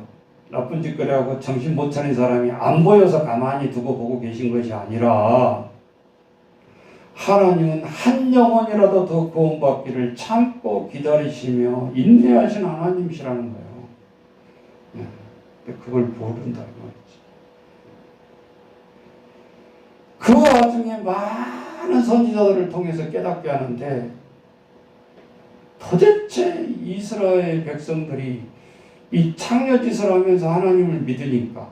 나쁜 짓거리 하고 정신 못 차린 사람이 안 보여서 가만히 두고 보고 계신 것이 아니라 하나님은 한 영혼이라도 더 구원받기를 참고 기다리시며 인내하신 하나님이시라는 거예요. 근데 그걸 모른다 이 말이지. 그 와중에 많은 선지자들을 통해서 깨닫게 하는데 도대체 이스라엘 백성들이 이 창녀짓을 하면서 하나님을 믿으니까,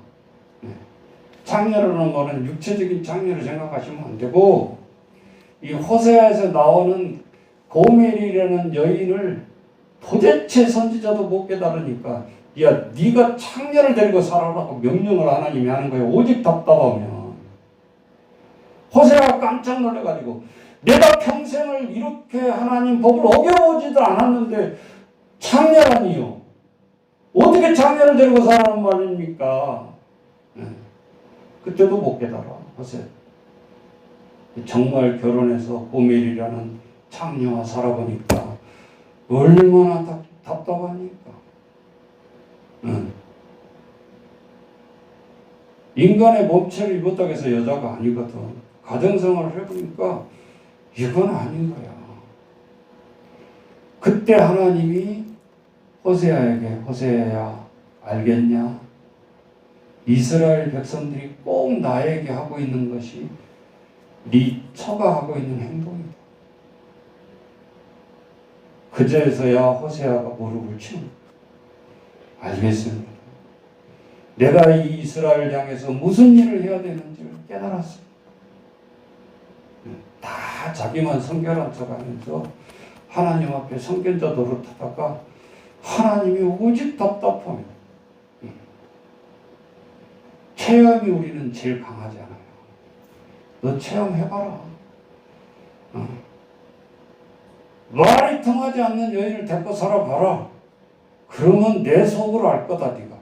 창녀라는 거는 육체적인 창녀를 생각하시면 안 되고 이 호세아에서 나오는 고멜이라는 여인을 도대체 선지자도 못 깨달으니까 야 네가 창녀를 데리고 살아라고 명령을 하나님이 하는 거예요. 오직 답답하면. 호세아가 깜짝 놀라가지고 내가 평생을 이렇게 하나님 법을 어겨보지도 않았는데 창녀라니요. 어떻게 장녀를 데리고 살라는 말입니까? 그때도 못 깨달아. 보세요. 정말 결혼해서 고멜이라는 창녀와 살아보니까 얼마나 답답하니까. 인간의 몸체를 입었다고 해서 여자가 아니거든. 가정생활을 해보니까 이건 아닌 거야. 그때 하나님이 호세아에게 호세아야 알겠냐? 이스라엘 백성들이 꼭 나에게 하고 있는 것이 네 처가 하고 있는 행동이다. 그제서야 호세아가 무릎을 치는 거야. 알겠습니다. 내가 이 이스라엘 향해서 무슨 일을 해야 되는지를 깨달았어. 다 자기만 성결한 척하면서 하나님 앞에 성견자 노릇하다가 하나님이 오직 답답하면 체험이 우리는 제일 강하지 않아요. 너 체험해봐라. 말이 통하지 않는 여인을 데리고 살아봐라. 그러면 내 속을 알 거다. 네가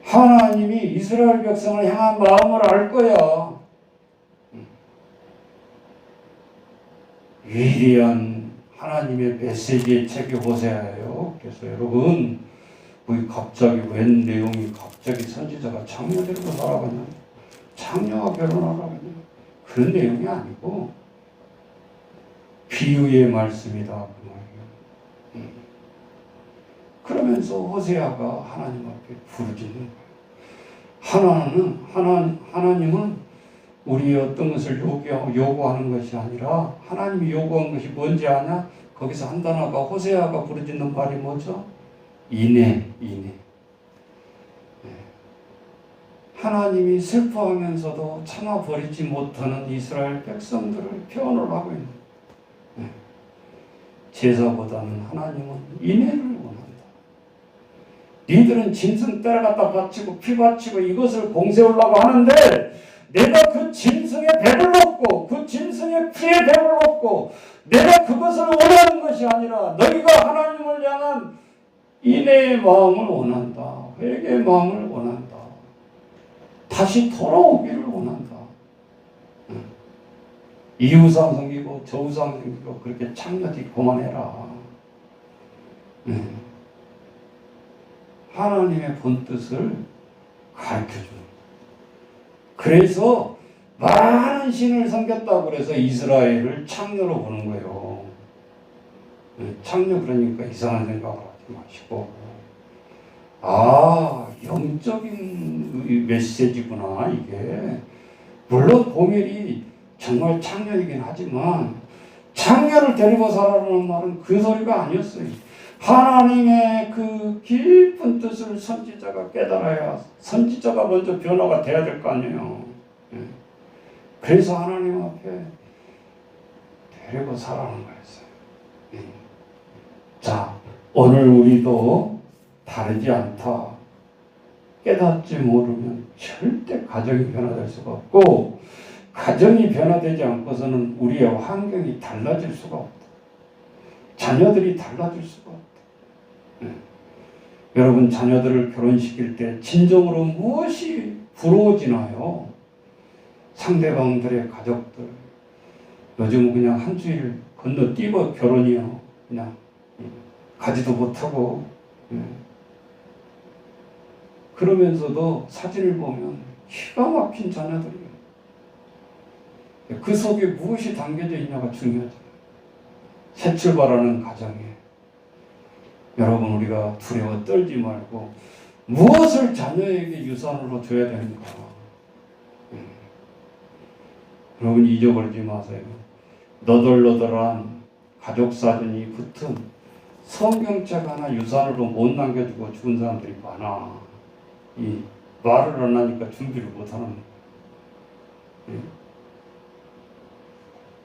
하나님이 이스라엘 백성을 향한 마음을 알 거야. 위대한 하나님의 메시지의 책이 호세아예요. 그래서 여러분, 우리 갑자기 웬 내용이 갑자기 선지자가 창녀 데리고 살아가냐, 창녀와 결혼하라고 하냐, 그런 내용이 아니고 비유의 말씀이다 그 말이에요. 그러면서 호세아가 하나님 앞에 부르짖는 거예요. 하나님은 우리의 어떤 것을 요구하는 것이 아니라 하나님이 요구한 것이 뭔지 아냐? 거기서 한 단어가 호세아가 부르짖는 말이 뭐죠? 인애. 하나님이 슬퍼하면서도 참아버리지 못하는 이스라엘 백성들을 표현을 하고 있는 거예요. 제사보다는 하나님은 인애를 원한다. 니들은 짐승 때려갖다 바치고 피 바치고 이것을 공세하려고 하는데 내가 그 짐승의 배불렀고 그 짐승의 피에 배불렀고 내가 그것을 원하는 것이 아니라 너희가 하나님을 향한 인애의 마음을 원한다. 회개의 마음을 원한다. 다시 돌아오기를 원한다. 이 우상 섬기고 저 우상 섬기고 그렇게 창녀들이 그만해라. 하나님의 본뜻을 가르쳐주는. 그래서 많은 신을 섬겼다고 그래서 이스라엘을 창녀로 보는 거예요. 창녀 그러니까 이상한 생각을 하지 마시고 영적인 메시지구나 이게. 물론 고멜이 정말 창녀이긴 하지만 창녀를 데리고 살아라는 말은 그 소리가 아니었어요. 하나님의 그 깊은 뜻을 선지자가 깨달아야 선지자가 먼저 변화가 돼야 될 거 아니에요. 그래서 하나님 앞에 데리고 살아라는 거였어요. 자, 오늘 우리도 다르지 않다. 깨닫지 모르면 절대 가정이 변화될 수가 없고 가정이 변화되지 않고서는 우리의 환경이 달라질 수가 없다. 자녀들이 달라질 수가 없다. 여러분 자녀들을 결혼시킬 때 진정으로 무엇이 부러워지나요? 상대방들의 가족들. 요즘은 그냥 한 주일 건너뛰고 결혼이요. 그냥 가지도 못하고 그러면서도 사진을 보면 기가 막힌 자녀들이에요. 그 속에 무엇이 담겨져 있냐가 중요하죠. 새 출발하는 가정에 여러분 우리가 두려워 떨지 말고 무엇을 자녀에게 유산으로 줘야 되는가. 여러분 잊어버리지 마세요. 너덜너덜한 가족 사진이 붙은 성경책 하나 유산으로 못 남겨주고 죽은 사람들이 많아. 이 말을 안 하니까 준비를 못하는 거예요.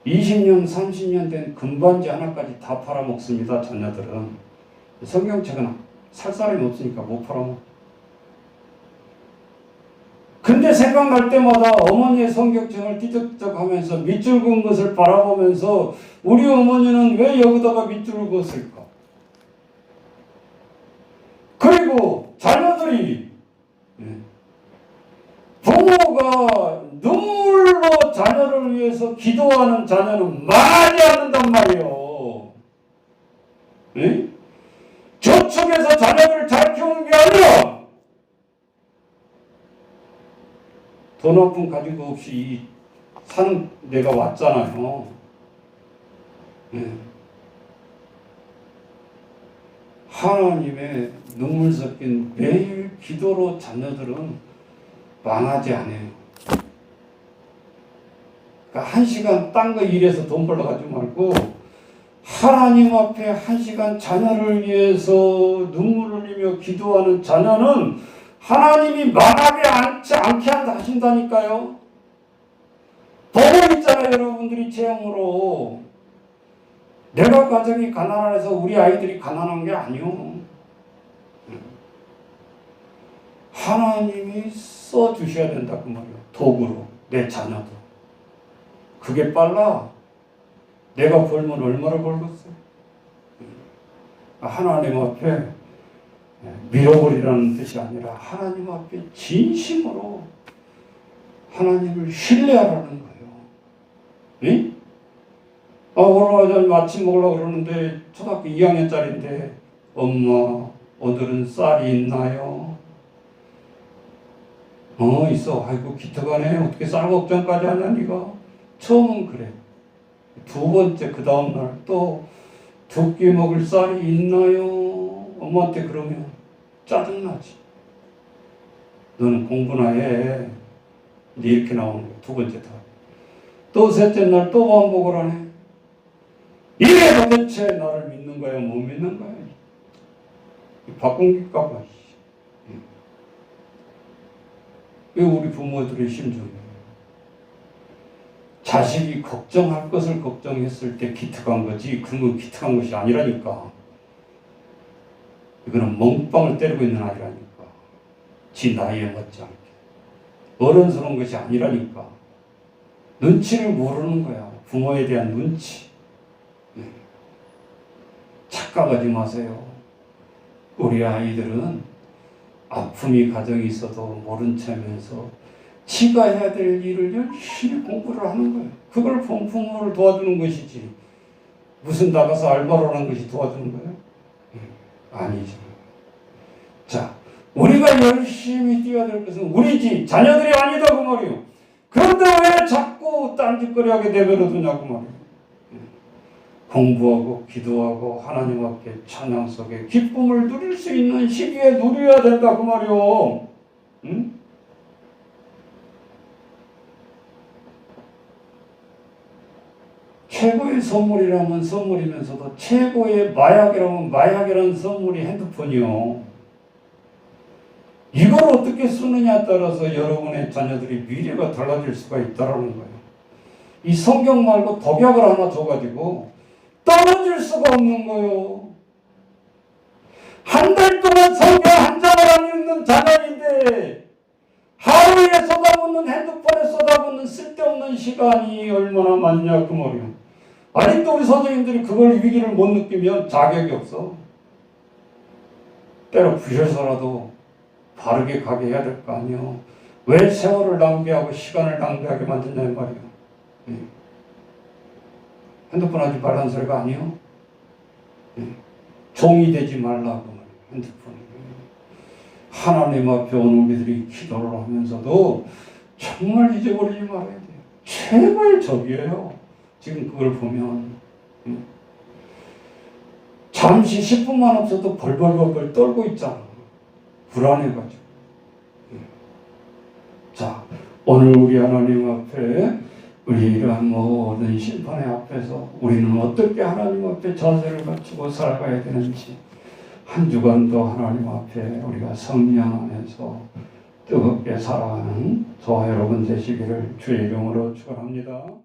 20년, 30년 된 금반지 하나까지 다 팔아먹습니다. 자녀들은. 성경책은 살 사람이 없으니까 못 팔아먹어. 근데 생각날 때마다 어머니의 성경책을 띠적띠적하면서 밑줄 그은 것을 바라보면서 우리 어머니는 왜 여기다가 밑줄을 그었을까? 그리고 자녀들이 부모가 눈물로 자녀를 위해서 기도하는 자녀는 많이 않는단 말이에요. 저축해서 자녀들을 잘 키우는 게 아니라 돈 한 푼 가지고 없이 사는 내가 왔잖아요. 하나님의 눈물 섞인 매일 기도로 자녀들은 망하지 않아요. 그러니까 1시간 딴 거 일해서 돈 벌러 가지 말고 하나님 앞에 1시간 자녀를 위해서 눈물을 흘리며 기도하는 자녀는 하나님이 망하게 않게 하신다니까요. 보고 있잖아요. 여러분들이 체험으로. 내가 가정이 가난해서 우리 아이들이 가난한 게 아니요. 하나님이 써주셔야 된다 그 말이에요. 도구로 내 자녀도. 그게 빨라. 내가 벌면 얼마나 벌겠어요. 하나님 앞에 밀어버리라는 뜻이 아니라 하나님 앞에 진심으로 하나님을 신뢰하라는 거예요. 오늘 아침 먹으려고 그러는데 초등학교 2학년짜리인데 엄마 오늘은 쌀이 있나요? 있어. 아이고 기특하네. 어떻게 쌀 걱정까지 하냐 니가. 처음은 그래. 두 번째 그 다음날 또 두 끼 먹을 쌀이 있나요? 엄마한테 그러면 짜증나지. 너는 공부나 해. 이제 이렇게 나오는 거야. 두 번째 답. 또 셋째 날 또 반복을 하네. 이게 도대체 나를 믿는 거야, 못 믿는 거야? 바꾼길까 봐. 왜 우리 부모들의 심정이에요? 자식이 걱정할 것을 걱정했을 때 기특한 거지, 그런 건 기특한 것이 아니라니까. 이거는 멍빵을 때리고 있는 아이라니까. 지 나이에 못지않게. 어른스러운 것이 아니라니까. 눈치를 모르는 거야. 부모에 대한 눈치. 착각하지 마세요. 우리 아이들은 아픔이 가정에 있어도 모른 척하면서 지가 해야 될 일을 열심히 공부를 하는 거예요. 그걸 부모를 도와주는 것이지. 무슨 나가서 알바를 하는 것이 도와주는 거예요? 아니죠. 자, 우리가 열심히 뛰어야 될 것은 우리지 자녀들이 아니다 그 말이에요. 그런데 왜 자꾸 딴짓거리 하게 내버려두냐고 말이에요. 공부하고 기도하고 하나님 앞에 찬양 속에 기쁨을 누릴 수 있는 시기에 누려야 된다 그 말이요. 응? 최고의 선물이라면 선물이면서도 최고의 마약이라면 마약이라는 선물이 핸드폰이요. 이걸 어떻게 쓰느냐에 따라서 여러분의 자녀들이 미래가 달라질 수가 있다는 거예요. 이 성경 말고 독약을 하나 줘가지고 떨어질 수가 없는 거예요. 한 달 동안 성경 한 장을 안 읽는 자녀인데 하루에 쏟아붓는 핸드폰에 쏟아붓는 쓸데없는 시간이 얼마나 많냐 그 말이에요. 아직도 우리 선생님들이 그걸 위기를 못 느끼면 자격이 없어. 때로 부셔서라도 바르게 가게 해야 될 거 아니에요. 왜 세월을 낭비하고 시간을 낭비하게 만드냐 말이에요. 핸드폰 하지 말라는 소리가 아니에요. 종이 되지 말라고 말이에요. 핸드폰이. 하나님 앞에 온 우리들이 기도를 하면서도 정말 잊어버리지 말아야 돼요. 최고의 적이에요. 지금 그걸 보면 잠시 10분만 없어도 벌벌벌 떨고 있잖아. 불안해가지고. 자, 오늘 우리 하나님 앞에 우리 이러한 모든 심판의 앞에서 우리는 어떻게 하나님 앞에 자세를 갖추고 살아가야 되는지 한 주간도 하나님 앞에 우리가 성령 안에서 뜨겁게 살아가는 저와 여러분 되시기를 주의 이름으로 축원합니다.